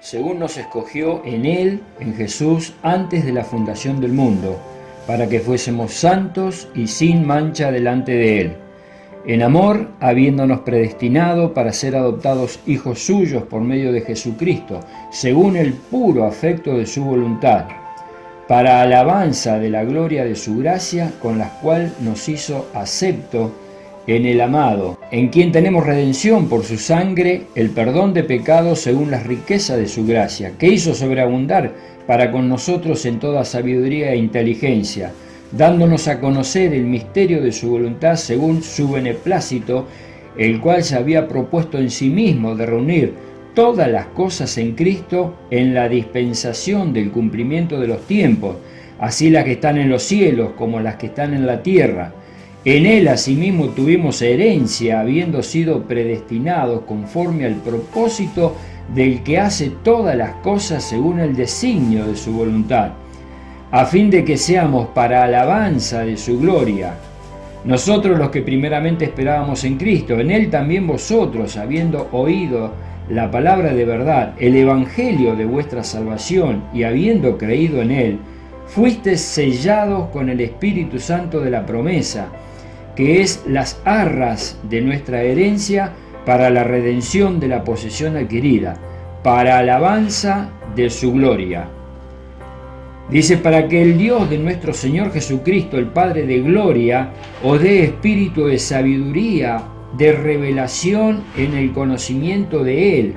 según nos escogió en Él, en Jesús, antes de la fundación del mundo, para que fuésemos santos y sin mancha delante de Él. En amor, habiéndonos predestinado para ser adoptados hijos suyos por medio de Jesucristo, según el puro afecto de su voluntad, para alabanza de la gloria de su gracia, con la cual nos hizo acepto en el amado, en quien tenemos redención por su sangre, el perdón de pecados según la riqueza de su gracia, que hizo sobreabundar para con nosotros en toda sabiduría e inteligencia, dándonos a conocer el misterio de su voluntad según su beneplácito, el cual se había propuesto en sí mismo de reunir todas las cosas en Cristo en la dispensación del cumplimiento de los tiempos, así las que están en los cielos como las que están en la tierra. En Él asimismo tuvimos herencia, habiendo sido predestinados conforme al propósito del que hace todas las cosas según el designio de su voluntad, a fin de que seamos para alabanza de su gloria. Nosotros los que primeramente esperábamos en Cristo, en Él también vosotros, habiendo oído la palabra de verdad, el evangelio de vuestra salvación, y habiendo creído en Él, fuisteis sellados con el Espíritu Santo de la promesa, que es las arras de nuestra herencia para la redención de la posesión adquirida, para alabanza de su gloria. Dice, para que el Dios de nuestro Señor Jesucristo, el Padre de gloria, os dé espíritu de sabiduría, de revelación en el conocimiento de Él,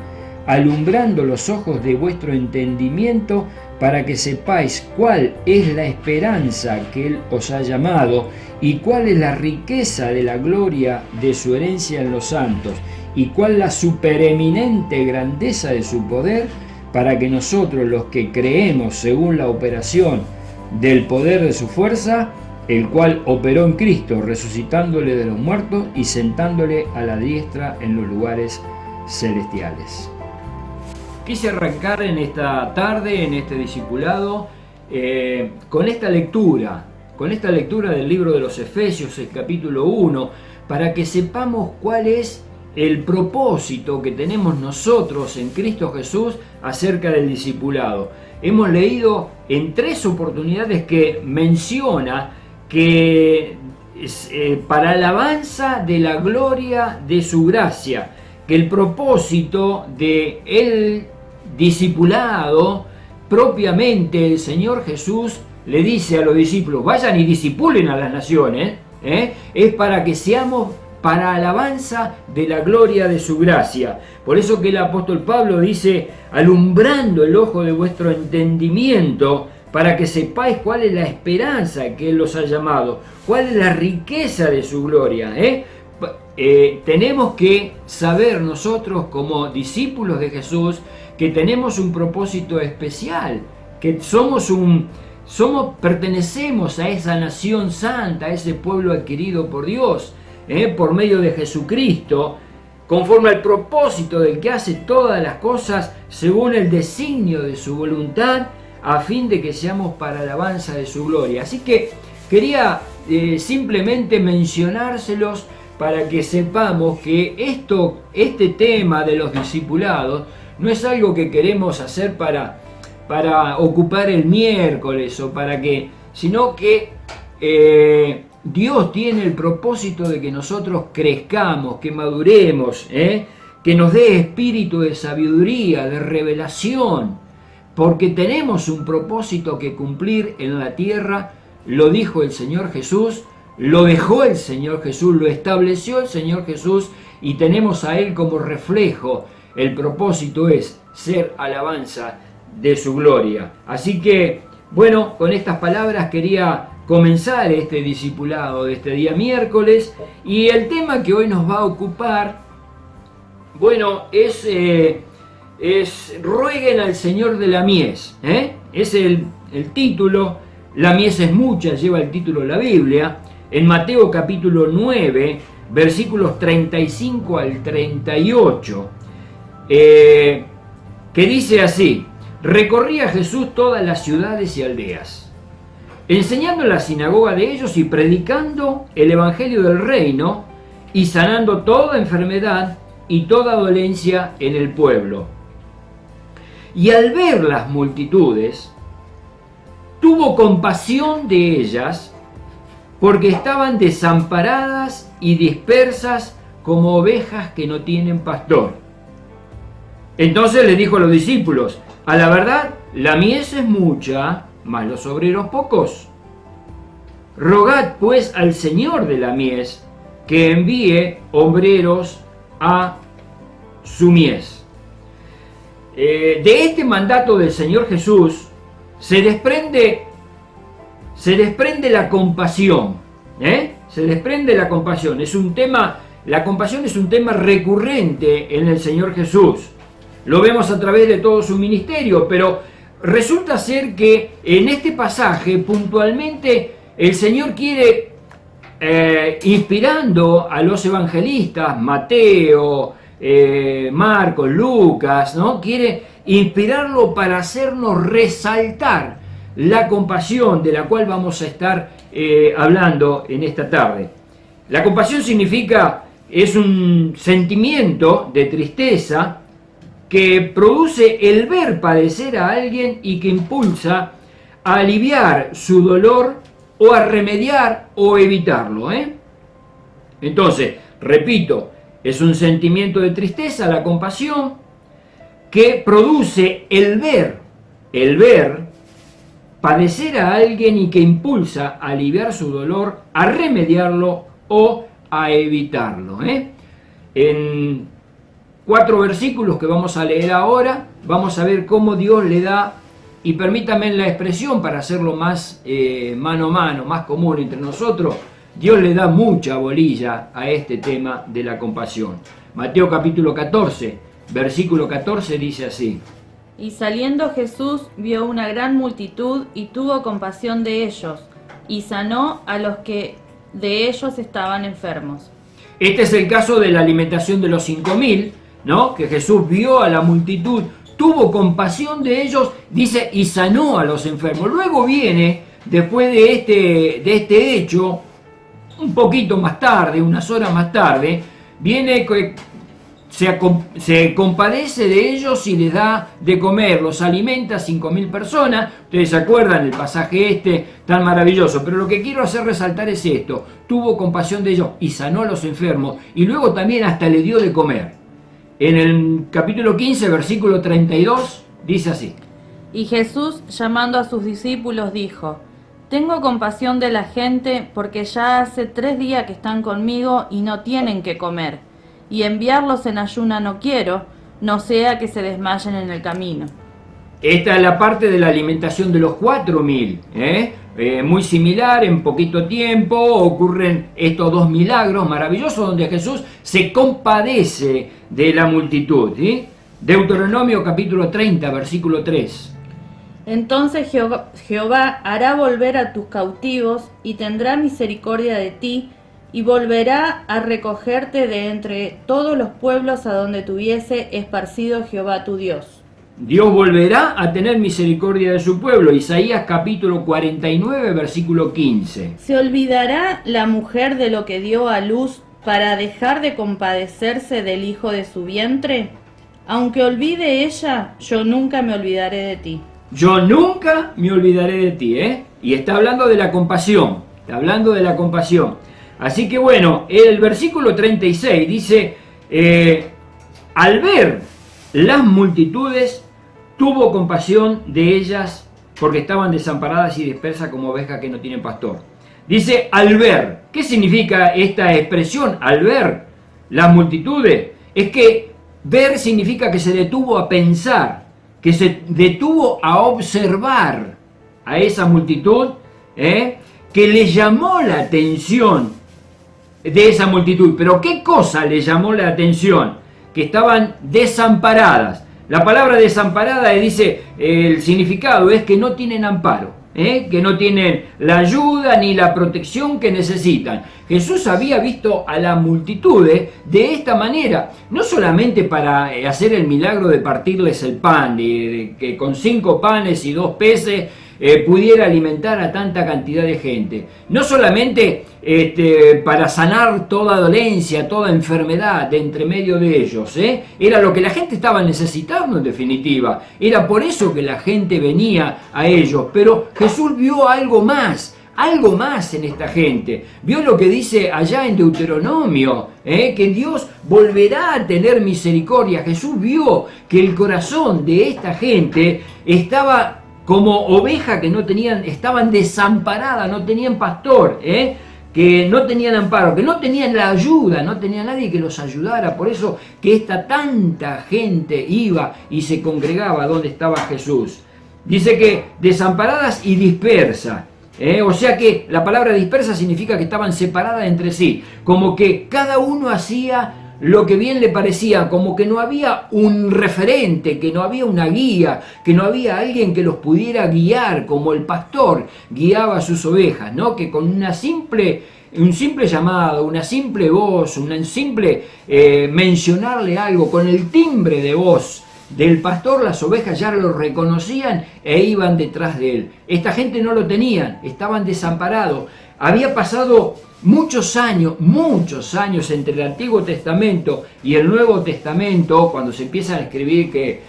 alumbrando los ojos de vuestro entendimiento, para que sepáis cuál es la esperanza que Él os ha llamado, y cuál es la riqueza de la gloria de su herencia en los santos, y cuál la supereminente grandeza de su poder, para que nosotros los que creemos según la operación del poder de su fuerza, el cual operó en Cristo, resucitándole de los muertos y sentándole a la diestra en los lugares celestiales. Quise arrancar en esta tarde, en este discipulado, con esta lectura del libro de los Efesios, el capítulo 1, para que sepamos cuál es el propósito que tenemos nosotros en Cristo Jesús acerca del discipulado. Hemos leído en 3 oportunidades que menciona que para alabanza de la gloria de su gracia, que el propósito de el discipulado, propiamente el Señor Jesús le dice a los discípulos, vayan y discipulen a las naciones, es para que seamos para alabanza de la gloria de su gracia. Por eso que el apóstol Pablo dice, alumbrando el ojo de vuestro entendimiento, para que sepáis cuál es la esperanza que Él los ha llamado, cuál es la riqueza de su gloria. Tenemos que saber nosotros como discípulos de Jesús que tenemos un propósito especial, que pertenecemos a esa nación santa, a ese pueblo adquirido por Dios, por medio de Jesucristo, conforme al propósito del que hace todas las cosas según el designio de su voluntad, a fin de que seamos para alabanza de su gloria. Así que quería simplemente mencionárselos para que sepamos que este tema de los discipulados no es algo que queremos hacer para ocupar el miércoles sino que Dios tiene el propósito de que nosotros crezcamos, que maduremos, que nos dé espíritu de sabiduría, de revelación, porque tenemos un propósito que cumplir en la tierra. Lo dijo el Señor Jesús, lo dejó el Señor Jesús, lo estableció el Señor Jesús y tenemos a Él como reflejo. El propósito es ser alabanza de su gloria. Así que, bueno, con estas palabras quería comenzar este discipulado de este día miércoles, y el tema que hoy nos va a ocupar, bueno, es rueguen al Señor de la mies. Es el título. La mies es mucha, lleva el título de la Biblia, en Mateo capítulo 9, versículos 35 al 38, que dice así: recorría Jesús todas las ciudades y aldeas, enseñando en la sinagoga de ellos y predicando el evangelio del reino y sanando toda enfermedad y toda dolencia en el pueblo. y al ver las multitudes, tuvo compasión de ellas, porque estaban desamparadas y dispersas como ovejas que no tienen pastor. Entonces le dijo a los discípulos: a la verdad, la mies es mucha, mas los obreros pocos. Rogad pues al Señor de la mies que envíe obreros a su mies. De este mandato del Señor Jesús se desprende la compasión. Se desprende la compasión. La compasión es un tema recurrente en el Señor Jesús. Lo vemos a través de todo su ministerio, pero resulta ser que en este pasaje puntualmente el Señor quiere, inspirando a los evangelistas, Mateo, Marcos, Lucas, ¿no? Quiere inspirarlo para hacernos resaltar la compasión de la cual vamos a estar hablando en esta tarde. La compasión es un sentimiento de tristeza que produce el ver padecer a alguien y que impulsa a aliviar su dolor o a remediar o evitarlo. Entonces, repito, es un sentimiento de tristeza, la compasión, que produce el ver padecer a alguien y que impulsa a aliviar su dolor, a remediarlo o a evitarlo. En 4 versículos que vamos a leer ahora, vamos a ver cómo Dios le da, y permítanme la expresión para hacerlo más mano a mano, más común entre nosotros, Dios le da mucha bolilla a este tema de la compasión. Mateo capítulo 14, versículo 14 dice así: Y saliendo Jesús vio una gran multitud y tuvo compasión de ellos, y sanó a los que de ellos estaban enfermos. Este es el caso de la alimentación de los 5.000, ¿no? Que Jesús vio a la multitud, tuvo compasión de ellos, dice, y sanó a los enfermos. Luego viene, después de este hecho, un poquito más tarde, unas horas más tarde, viene que se compadece de ellos y les da de comer, los alimenta a 5.000 personas. Ustedes se acuerdan el pasaje tan maravilloso, pero lo que quiero hacer resaltar es esto: tuvo compasión de ellos y sanó a los enfermos, y luego también hasta le dio de comer. En el capítulo 15, versículo 32, dice así: Y Jesús, llamando a sus discípulos, dijo: Tengo compasión de la gente, porque ya hace 3 días que están conmigo y no tienen que comer, y enviarlos en ayuna no quiero, no sea que se desmayen en el camino. Esta es la parte de la alimentación de los 4.000, muy similar, en poquito tiempo ocurren estos 2 milagros maravillosos donde Jesús se compadece de la multitud. Deuteronomio capítulo 30, versículo 3. Entonces Jehová hará volver a tus cautivos y tendrá misericordia de ti, y volverá a recogerte de entre todos los pueblos a donde tuviese esparcido Jehová tu Dios. Dios volverá a tener misericordia de su pueblo. Isaías capítulo 49, versículo 15. ¿Se olvidará la mujer de lo que dio a luz para dejar de compadecerse del hijo de su vientre? Aunque olvide ella, yo nunca me olvidaré de ti. Yo nunca me olvidaré de ti, Y está hablando de la compasión, Así que bueno, el versículo 36 dice, al ver las multitudes, tuvo compasión de ellas porque estaban desamparadas y dispersas como ovejas que no tienen pastor. Dice al ver. ¿Qué significa esta expresión? Al ver las multitudes. Es que ver significa que se detuvo a pensar, que se detuvo a observar a esa multitud, que le llamó la atención de esa multitud. Pero ¿qué cosa le llamó la atención? Que estaban desamparadas. La palabra desamparada dice, el significado es que no tienen amparo, que no tienen la ayuda ni la protección que necesitan. Jesús había visto a la multitud de esta manera, no solamente para hacer el milagro de partirles el pan, que con 5 panes y 2 peces pudiera alimentar a tanta cantidad de gente. No solamente para sanar toda dolencia, toda enfermedad de entre medio de ellos, era lo que la gente estaba necesitando en definitiva. Era por eso que la gente venía a ellos. Pero Jesús vio algo más en esta gente. Vio lo que dice allá en Deuteronomio, que Dios volverá a tener misericordia. Jesús vio que el corazón de esta gente estaba como oveja que estaban desamparadas, no tenían pastor, que no tenían amparo, que no tenían la ayuda, no tenía nadie que los ayudara. Por eso que tanta gente iba y se congregaba donde estaba Jesús. Dice que desamparadas y dispersas. O sea que la palabra dispersa significa que estaban separadas entre sí, como que cada uno hacía lo que bien le parecía, como que no había un referente, que no había una guía, que no había alguien que los pudiera guiar, como el pastor guiaba a sus ovejas, ¿no? Que con un simple llamado, una simple voz, un simple mencionarle algo, con el timbre de voz del pastor, las ovejas ya lo reconocían e iban detrás de él. Esta gente no lo tenían, estaban desamparados. Había pasado muchos años entre el Antiguo Testamento y el Nuevo Testamento, cuando se empiezan a escribir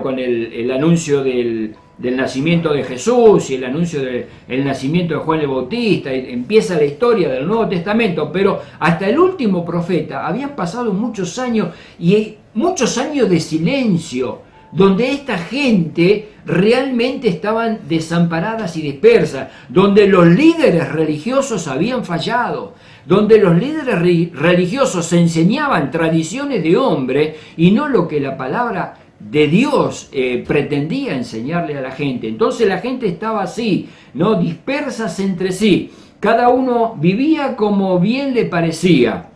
con el anuncio del nacimiento de Jesús y el anuncio del nacimiento de Juan el Bautista, empieza la historia del Nuevo Testamento, pero hasta el último profeta habían pasado muchos años, y muchos años de silencio, donde esta gente realmente estaban desamparadas y dispersas, donde los líderes religiosos habían fallado, donde los líderes religiosos enseñaban tradiciones de hombre y no lo que la palabra de Dios pretendía enseñarle a la gente. Entonces la gente estaba así, ¿no? Dispersas entre sí. Cada uno vivía como bien le parecía.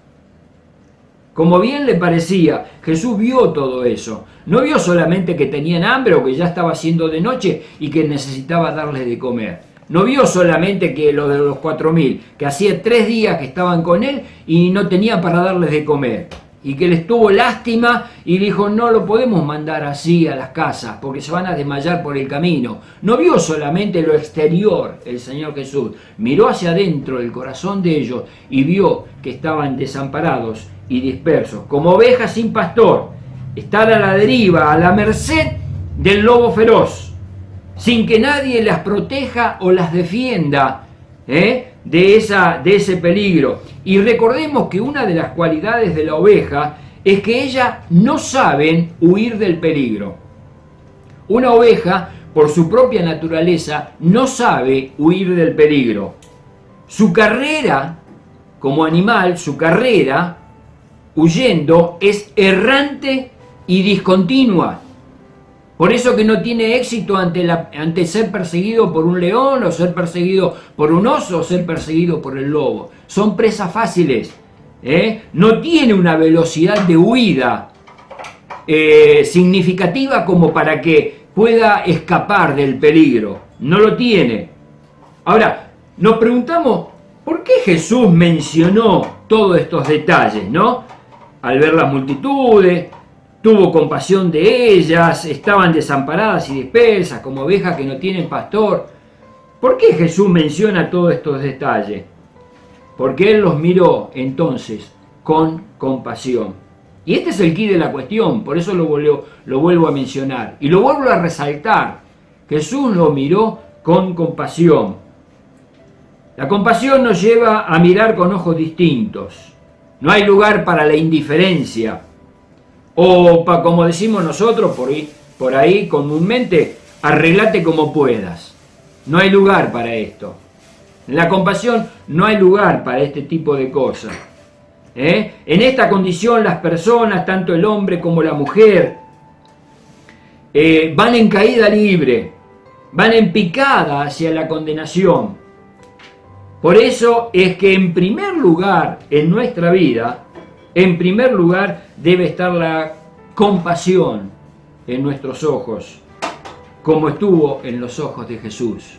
Como bien le parecía. Jesús vio todo eso. No vio solamente que tenían hambre o que ya estaba haciendo de noche y que necesitaba darles de comer. No vio solamente que lo de los 4.000, que hacía 3 días que estaban con él y no tenía para darles de comer. Y que les tuvo lástima y dijo: no lo podemos mandar así a las casas porque se van a desmayar por el camino. No vio solamente lo exterior el Señor Jesús, miró hacia adentro el corazón de ellos y vio que estaban desamparados y dispersos, como ovejas sin pastor, estar a la deriva, a la merced del lobo feroz, sin que nadie las proteja o las defienda de ese peligro. Y recordemos que una de las cualidades de la oveja es que ellas no saben huir del peligro. Una oveja, por su propia naturaleza, no sabe huir del peligro. Su carrera, como animal, su carrera huyendo es errante y discontinua. Por eso que no tiene éxito ante ser perseguido por un león, o ser perseguido por un oso, o ser perseguido por el lobo. Son presas fáciles. No tiene una velocidad de huida significativa como para que pueda escapar del peligro. No lo tiene. Ahora, nos preguntamos, ¿por qué Jesús mencionó todos estos detalles, no? Al ver las multitudes, tuvo compasión de ellas, estaban desamparadas y dispersas, como ovejas que no tienen pastor. ¿Por qué Jesús menciona todos estos detalles? Porque Él los miró entonces con compasión. Y este es el quid de la cuestión, por eso lo vuelvo a mencionar. Y lo vuelvo a resaltar. Jesús lo miró con compasión. La compasión nos lleva a mirar con ojos distintos. No hay lugar para la indiferencia. O como decimos nosotros por ahí comúnmente, arreglate como puedas. No hay lugar para esto. En la compasión no hay lugar para este tipo de cosas. En esta condición las personas, tanto el hombre como la mujer, van en caída libre, van en picada hacia la condenación. Por eso es que en primer lugar en nuestra vida, en primer lugar debe estar la compasión en nuestros ojos, como estuvo en los ojos de Jesús.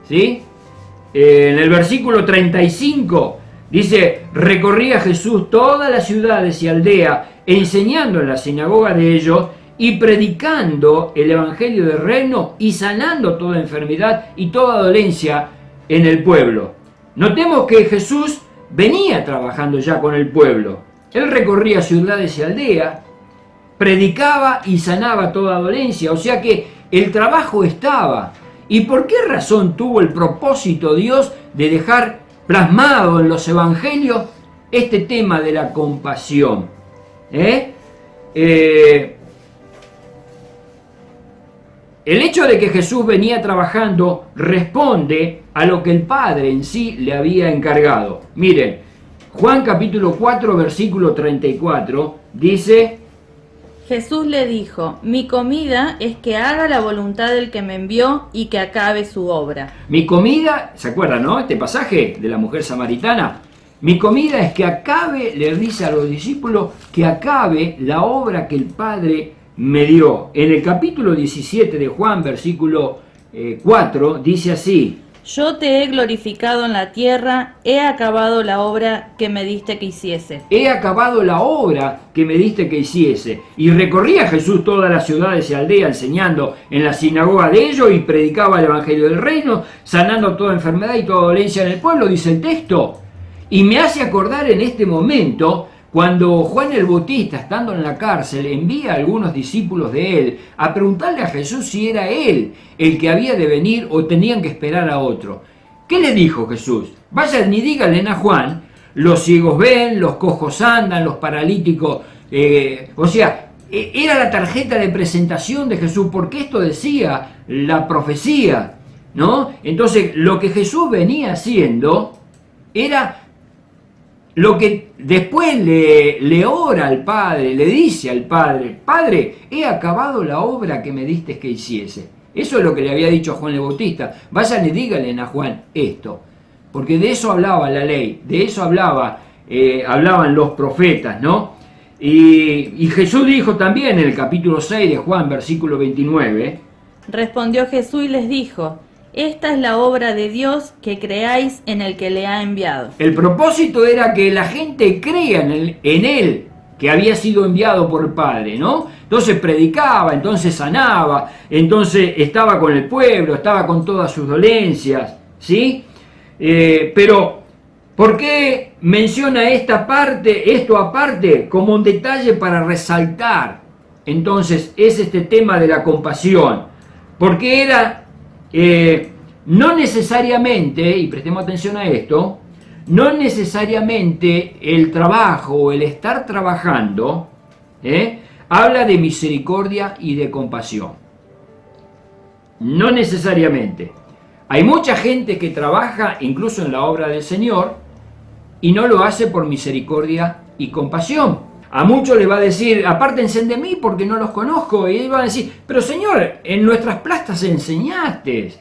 ¿Sí? En el versículo 35 dice: recorría Jesús todas las ciudades y aldeas, enseñando en la sinagoga de ellos y predicando el evangelio del reino y sanando toda enfermedad y toda dolencia en el pueblo. Notemos que Jesús venía trabajando ya con el pueblo. Él recorría ciudades y aldeas, predicaba y sanaba toda dolencia, o sea que el trabajo estaba. ¿Y por qué razón tuvo el propósito Dios de dejar plasmado en los evangelios este tema de la compasión? El hecho de que Jesús venía trabajando responde a lo que el Padre en sí le había encargado. Miren, Juan capítulo 4, versículo 34, dice: Jesús le dijo, mi comida es que haga la voluntad del que me envió y que acabe su obra. Mi comida, ¿se acuerdan, no? Este pasaje de la mujer samaritana. Mi comida es que acabe, le dice a los discípulos, que acabe la obra que el Padre me dio. En el capítulo 17 de Juan, versículo 4, dice así: Yo te he glorificado en la tierra, he acabado la obra que me diste que hiciese. He acabado la obra que me diste que hiciese. Y recorría Jesús todas las ciudades y aldeas, enseñando en la sinagoga de ellos y predicaba el evangelio del reino, sanando toda enfermedad y toda dolencia en el pueblo, dice el texto. Y me hace acordar en este momento cuando Juan el Bautista, estando en la cárcel, envía a algunos discípulos de él a preguntarle a Jesús si era él el que había de venir o tenían que esperar a otro. ¿Qué le dijo Jesús? Vayan y díganle a Juan, los ciegos ven, los cojos andan, los paralíticos... era la tarjeta de presentación de Jesús, porque esto decía la profecía, ¿no? Entonces, lo que Jesús venía haciendo era lo que después le ora al Padre, le dice al Padre: Padre, he acabado la obra que me diste que hiciese. Eso es lo que le había dicho a Juan el Bautista. Vayan y díganle a Juan esto, porque de eso hablaba la ley, de eso hablaban los profetas, ¿no? Y Jesús dijo también en el capítulo 6 de Juan, versículo 29. Respondió Jesús y les dijo: Esta es la obra de Dios, que creáis en el que le ha enviado. El propósito era que la gente crea en él, que había sido enviado por el Padre, ¿no? Entonces predicaba, entonces sanaba, entonces estaba con el pueblo, estaba con todas sus dolencias, ¿sí? Pero, ¿por qué menciona esto aparte como un detalle para resaltar? Entonces, es este tema de la compasión, porque era... no necesariamente, y prestemos atención a esto, no necesariamente el trabajo o el estar trabajando habla de misericordia y de compasión. No necesariamente. Hay mucha gente que trabaja incluso en la obra del Señor y no lo hace por misericordia y compasión. A muchos les va a decir: apártense de mí porque no los conozco. Y ellos van a decir: pero Señor, en nuestras plazas enseñaste,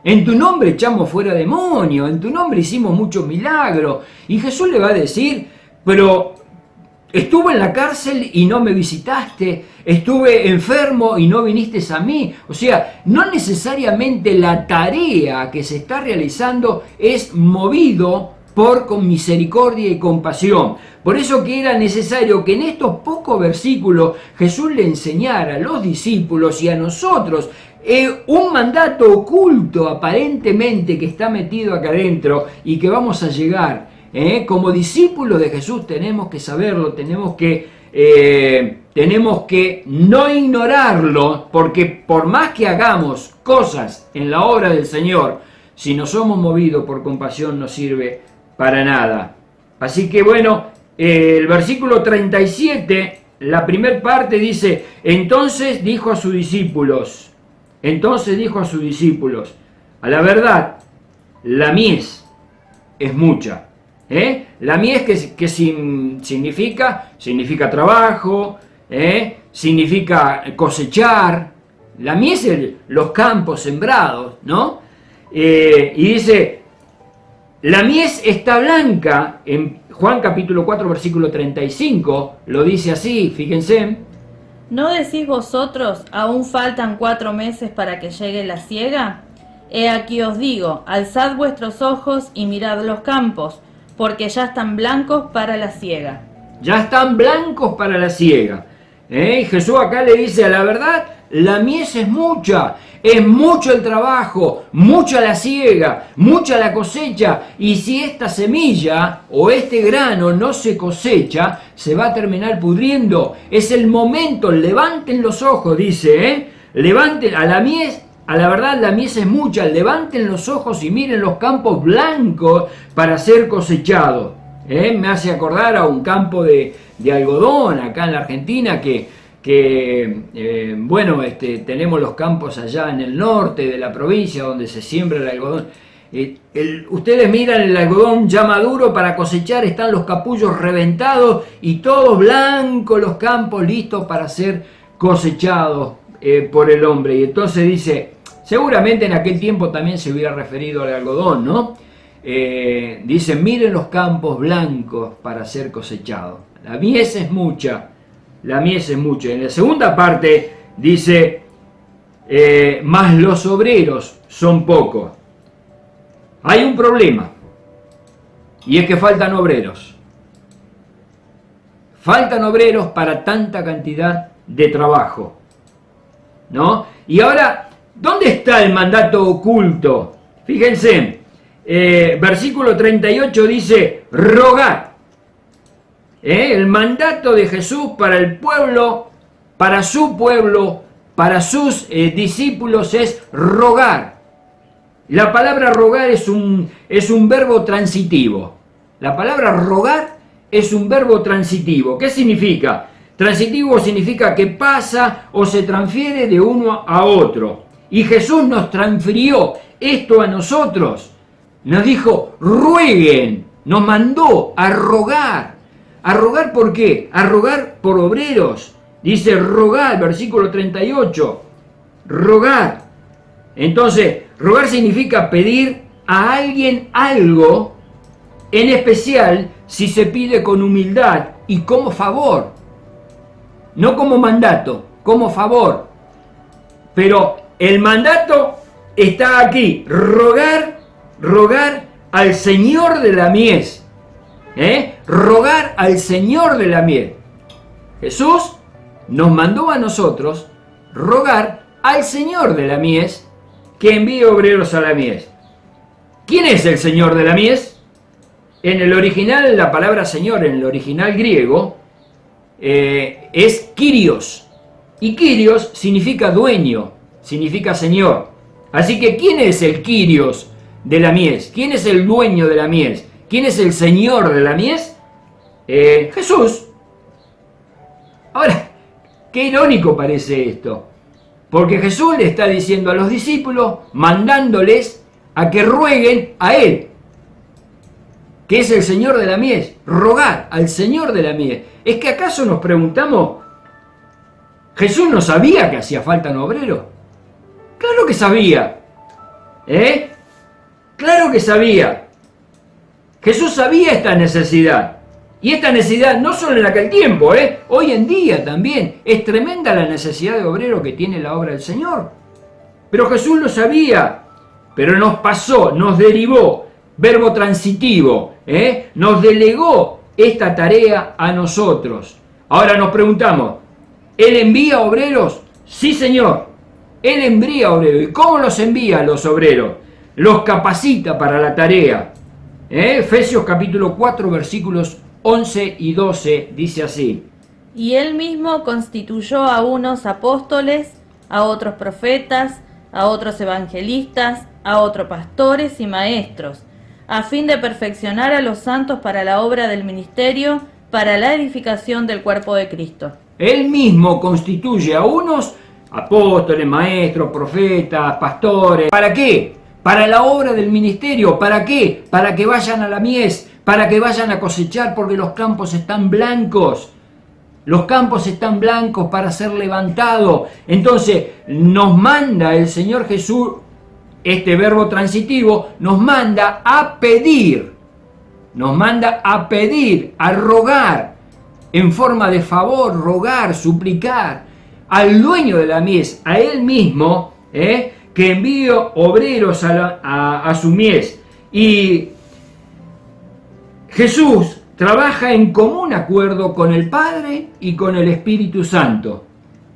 en tu nombre echamos fuera demonios, en tu nombre hicimos muchos milagros. Y Jesús le va a decir: pero estuve en la cárcel y no me visitaste, estuve enfermo y no viniste a mí. O sea, no necesariamente la tarea que se está realizando es movido con misericordia y compasión. Por eso que era necesario que en estos pocos versículos Jesús le enseñara a los discípulos y a nosotros un mandato oculto aparentemente que está metido acá adentro y que vamos a llegar. Como discípulos de Jesús tenemos que saberlo, tenemos que no ignorarlo, porque por más que hagamos cosas en la obra del Señor, si no somos movidos por compasión no sirve para nada. Así que bueno, el versículo 37, la primera parte dice: entonces dijo a sus discípulos, a la verdad, la mies es mucha. La mies que significa trabajo, significa cosechar. La mies es los campos sembrados, ¿no? Y dice: la mies está blanca. En Juan capítulo 4 versículo 35 lo dice así, fíjense. ¿No decís vosotros, aún faltan 4 meses para que llegue la siega? He aquí os digo, alzad vuestros ojos y mirad los campos, porque ya están blancos para la siega. Ya están blancos para la siega. Y Jesús acá le dice, a la verdad, la mies es mucha, es mucho el trabajo, mucha la siega, mucha la cosecha, y si esta semilla o este grano no se cosecha, se va a terminar pudriendo. Es el momento, levanten los ojos, dice, levanten a la mies. A la verdad, la mies es mucha, levanten los ojos y miren los campos blancos para ser cosechados. Me hace acordar a un campo de algodón acá en la Argentina tenemos los campos allá en el norte de la provincia donde se siembra el algodón. Ustedes miran el algodón ya maduro para cosechar, están los capullos reventados y todo blanco, los campos listos para ser cosechados por el hombre. Y entonces dice, seguramente en aquel tiempo también se hubiera referido al algodón, ¿no? Dice, miren los campos blancos para ser cosechados. La mies es mucha, la mies es mucha. En la segunda parte dice, mas los obreros son pocos. Hay un problema, y es que faltan obreros. Faltan obreros para tanta cantidad de trabajo, ¿no? Y ahora, ¿dónde está el mandato oculto? Fíjense, versículo 38 dice, rogad. El mandato de Jesús para el pueblo, para sus discípulos es rogar. La palabra rogar es un verbo transitivo. La palabra rogar es un verbo transitivo. ¿Qué significa? Transitivo significa que pasa o se transfiere de uno a otro. Y Jesús nos transfirió esto a nosotros. Nos dijo, rueguen, nos mandó a rogar. ¿A rogar por qué? A rogar por obreros. Dice rogar, versículo 38. Rogar. Entonces, rogar significa pedir a alguien algo, en especial si se pide con humildad y como favor. No como mandato, como favor. Pero el mandato está aquí. Rogar al Señor de la mies. Rogar al Señor de la mies. Jesús nos mandó a nosotros rogar al Señor de la mies que envíe obreros a la mies. ¿Quién es el Señor de la mies? En el original, la palabra Señor, en el original griego, es Kyrios. Y Kyrios significa dueño, significa Señor. Así que, ¿quién es el Kyrios de la mies? ¿Quién es el dueño de la mies? ¿Quién es el Señor de la mies? Jesús. Ahora, qué irónico parece esto. Porque Jesús le está diciendo a los discípulos, mandándoles a que rueguen a Él, que es el Señor de la mies. Rogar al Señor de la mies. ¿Es que acaso nos preguntamos, Jesús no sabía que hacía falta un obrero? Claro que sabía. Claro que sabía. Jesús sabía esta necesidad. Y esta necesidad no solo en aquel tiempo, hoy en día también. Es tremenda la necesidad de obrero que tiene la obra del Señor. Pero Jesús lo sabía. Pero nos pasó, nos derivó, verbo transitivo, nos delegó esta tarea a nosotros. Ahora nos preguntamos, ¿Él envía obreros? Sí, Señor. Él envía obreros. ¿Y cómo los envía a los obreros? Los capacita para la tarea. Efesios capítulo 4, versículos 11 y 12, dice así. Y Él mismo constituyó a unos apóstoles, a otros profetas, a otros evangelistas, a otros pastores y maestros, a fin de perfeccionar a los santos para la obra del ministerio, para la edificación del cuerpo de Cristo. Él mismo constituye a unos apóstoles, maestros, profetas, pastores. ¿Para qué? Para la obra del ministerio. ¿Para qué? Para que vayan a la mies, para que vayan a cosechar, porque los campos están blancos. Los campos están blancos para ser levantados. Entonces nos manda el Señor Jesús, este verbo transitivo, nos manda a pedir. Nos manda a pedir, a rogar, en forma de favor, rogar, suplicar al dueño de la mies, a Él mismo, que envíe obreros a su mies. Y Jesús trabaja en común acuerdo con el Padre y con el Espíritu Santo.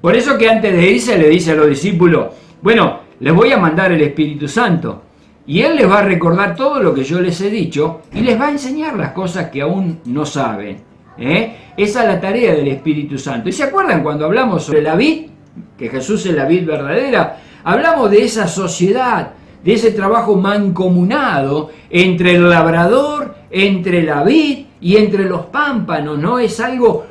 Por eso que antes de irse le dice a los discípulos, bueno, les voy a mandar el Espíritu Santo y Él les va a recordar todo lo que yo les he dicho y les va a enseñar las cosas que aún no saben. Esa es la tarea del Espíritu Santo. ¿Y se acuerdan cuando hablamos sobre la vid? Que Jesús es la vid verdadera. Hablamos de esa sociedad, de ese trabajo mancomunado entre el labrador, entre la vid y entre los pámpanos, ¿no? Es algo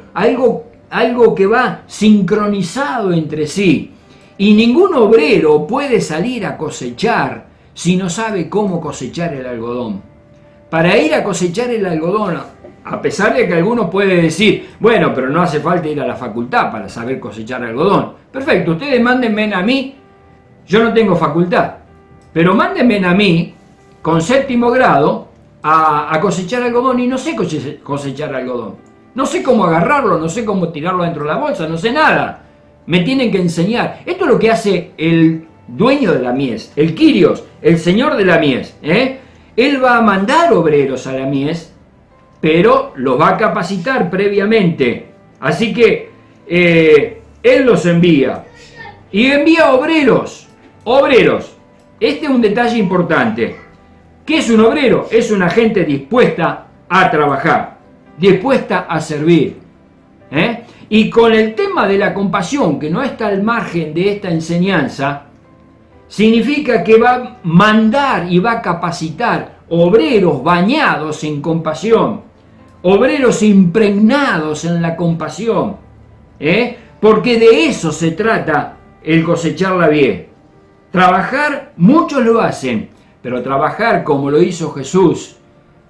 que va sincronizado entre sí. Y ningún obrero puede salir a cosechar si no sabe cómo cosechar el algodón. Para ir a cosechar el algodón, a pesar de que algunos pueden decir, bueno, pero no hace falta ir a la facultad para saber cosechar algodón. Perfecto, ustedes mándenme a mí, yo no tengo facultad, pero mándenme a mí, con 7º grado, a cosechar algodón y no sé cosechar algodón. No sé cómo agarrarlo, no sé cómo tirarlo dentro de la bolsa, no sé nada. Me tienen que enseñar. Esto es lo que hace el dueño de la mies, el Kyrios, el señor de la mies. Él va a mandar obreros a la mies, pero los va a capacitar previamente. Así que Él los envía. Y envía obreros. Obreros. Este es un detalle importante. ¿Qué es un obrero? Es una gente dispuesta a trabajar, dispuesta a servir. Y con el tema de la compasión, que no está al margen de esta enseñanza, significa que va a mandar y va a capacitar obreros bañados en compasión, obreros impregnados en la compasión, porque de eso se trata el cosechar la vid. Trabajar, muchos lo hacen, pero trabajar como lo hizo Jesús,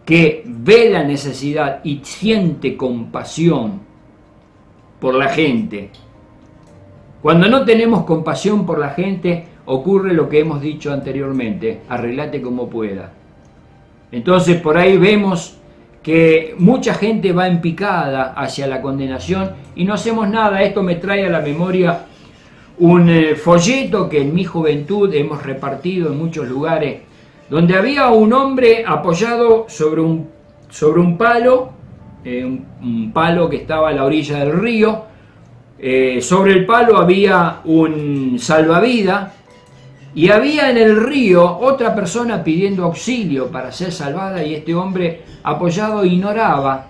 que ve la necesidad y siente compasión por la gente. Cuando no tenemos compasión por la gente, ocurre lo que hemos dicho anteriormente, arreglate como pueda. Entonces por ahí vemos que mucha gente va en picada hacia la condenación y no hacemos nada. Esto me trae a la memoria un folleto que en mi juventud hemos repartido en muchos lugares, donde había un hombre apoyado sobre un palo, un palo que estaba a la orilla del río. Sobre el palo había un salvavidas y había en el río otra persona pidiendo auxilio para ser salvada, y este hombre apoyado ignoraba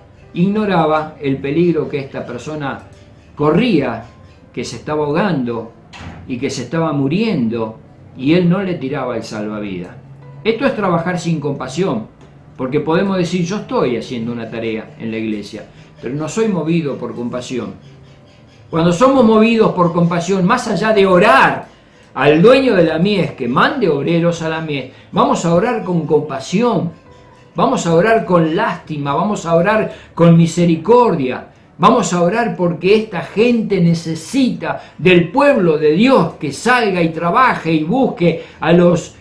el peligro que esta persona corría, que se estaba ahogando y que se estaba muriendo, y él no le tiraba el salvavidas. Esto es trabajar sin compasión, porque podemos decir, yo estoy haciendo una tarea en la iglesia, pero no soy movido por compasión. Cuando somos movidos por compasión, más allá de orar al dueño de la mies que mande obreros a la mies, vamos a orar con compasión, vamos a orar con lástima, vamos a orar con misericordia, vamos a orar porque esta gente necesita del pueblo de Dios que salga y trabaje y busque a los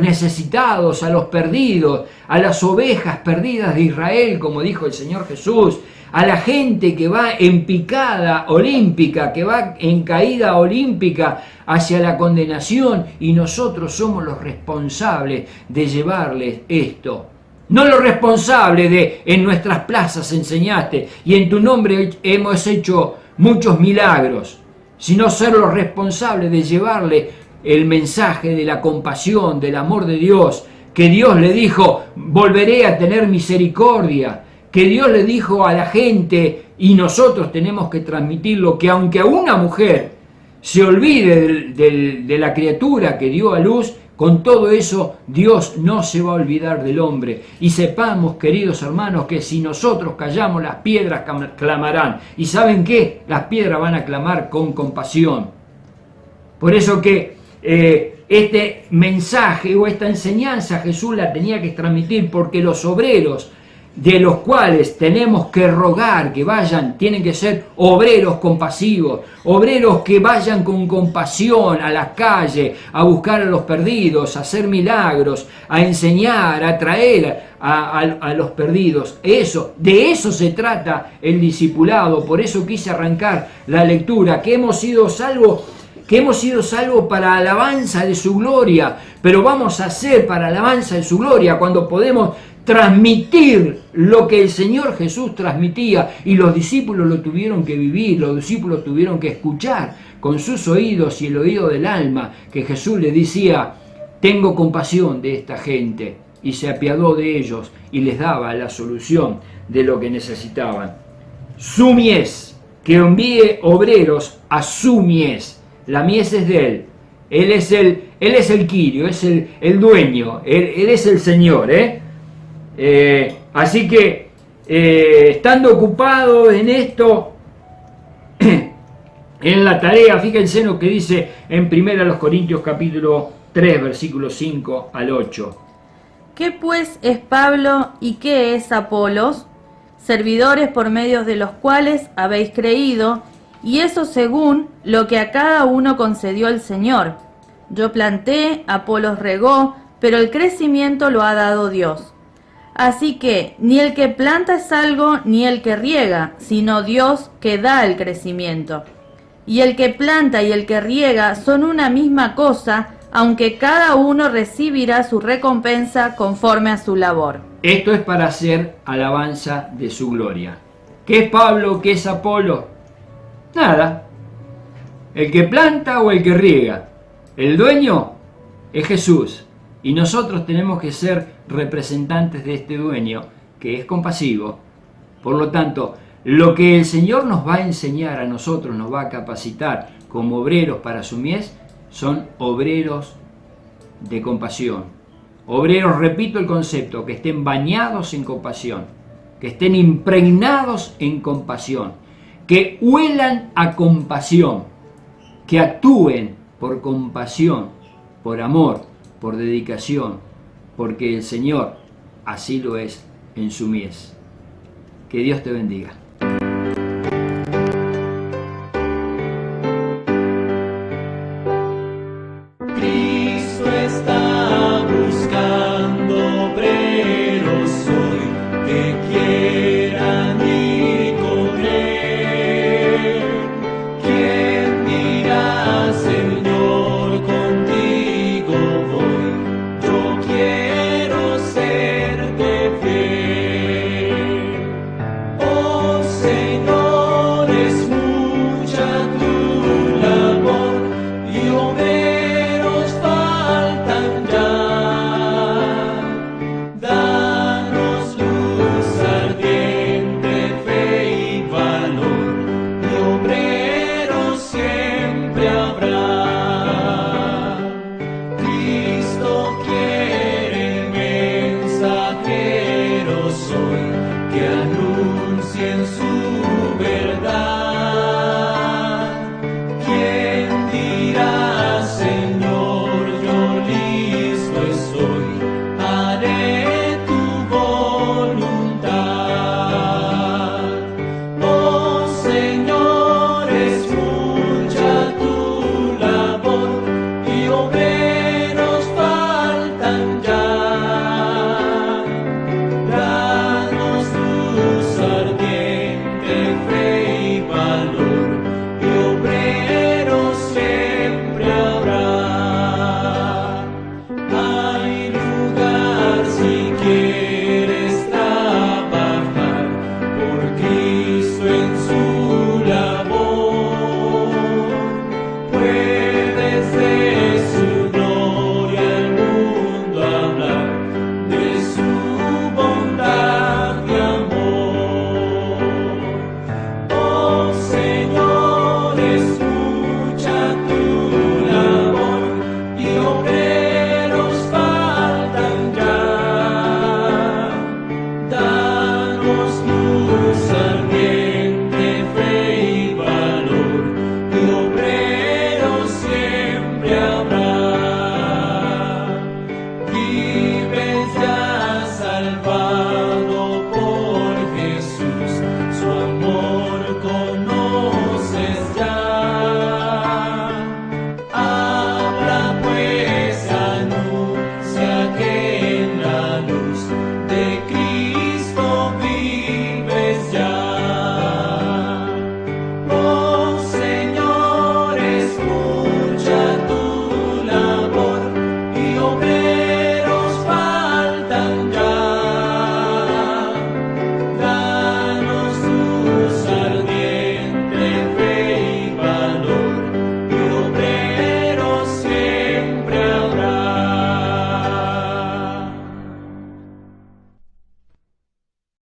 necesitados, a los perdidos, a las ovejas perdidas de Israel, como dijo el Señor Jesús, a la gente que va en picada olímpica, que va en caída olímpica hacia la condenación, y nosotros somos los responsables de llevarles esto. No los responsables de en nuestras plazas enseñaste y en tu nombre hemos hecho muchos milagros, sino ser los responsables de llevarle el mensaje de la compasión, del amor de Dios, que Dios le dijo, volveré a tener misericordia, que Dios le dijo a la gente, y nosotros tenemos que transmitirlo, que aunque a una mujer se olvide de la criatura que dio a luz, con todo eso Dios no se va a olvidar del hombre. Y sepamos, queridos hermanos, que si nosotros callamos, las piedras clamarán. ¿Y saben qué? Las piedras van a clamar con compasión. Por eso que este mensaje o esta enseñanza Jesús la tenía que transmitir, porque los obreros de los cuales tenemos que rogar que vayan, tienen que ser obreros compasivos, obreros que vayan con compasión a la calle, a buscar a los perdidos, a hacer milagros, a enseñar, a traer a los perdidos. De eso se trata el discipulado. Por eso quise arrancar la lectura, que hemos sido salvos para alabanza de su gloria, pero vamos a ser para alabanza de su gloria cuando podemos transmitir lo que el Señor Jesús transmitía, y los discípulos lo tuvieron que vivir, los discípulos tuvieron que escuchar con sus oídos y el oído del alma que Jesús les decía: tengo compasión de esta gente, y se apiadó de ellos y les daba la solución de lo que necesitaban. Su mies, que envíe obreros a su mies. La mies es de Él. Él es el Quirio, es el dueño, él es el Señor. Así que, estando ocupado en esto, en la tarea, fíjense lo que dice en 1 Corintios capítulo 3, versículos 5 al 8. ¿Qué pues es Pablo y qué es Apolos? Servidores por medio de los cuales habéis creído, y eso según lo que a cada uno concedió el Señor. Yo planté, Apolos regó, pero el crecimiento lo ha dado Dios. Así que ni el que planta es algo, ni el que riega, sino Dios que da el crecimiento. Y el que planta y el que riega son una misma cosa, aunque cada uno recibirá su recompensa conforme a su labor. Esto es para hacer alabanza de su gloria. ¿Qué es Pablo? ¿Qué es Apolo? Nada. El que planta o el que riega. El dueño es Jesús. Y nosotros tenemos que ser representantes de este dueño, que es compasivo. Por lo tanto, lo que el Señor nos va a enseñar a nosotros, nos va a capacitar como obreros para su mies, son obreros de compasión. Obreros, repito el concepto, que estén bañados en compasión, que estén impregnados en compasión, que huelan a compasión, que actúen por compasión, por amor, por dedicación, porque el Señor así lo es en su mies. Que Dios te bendiga.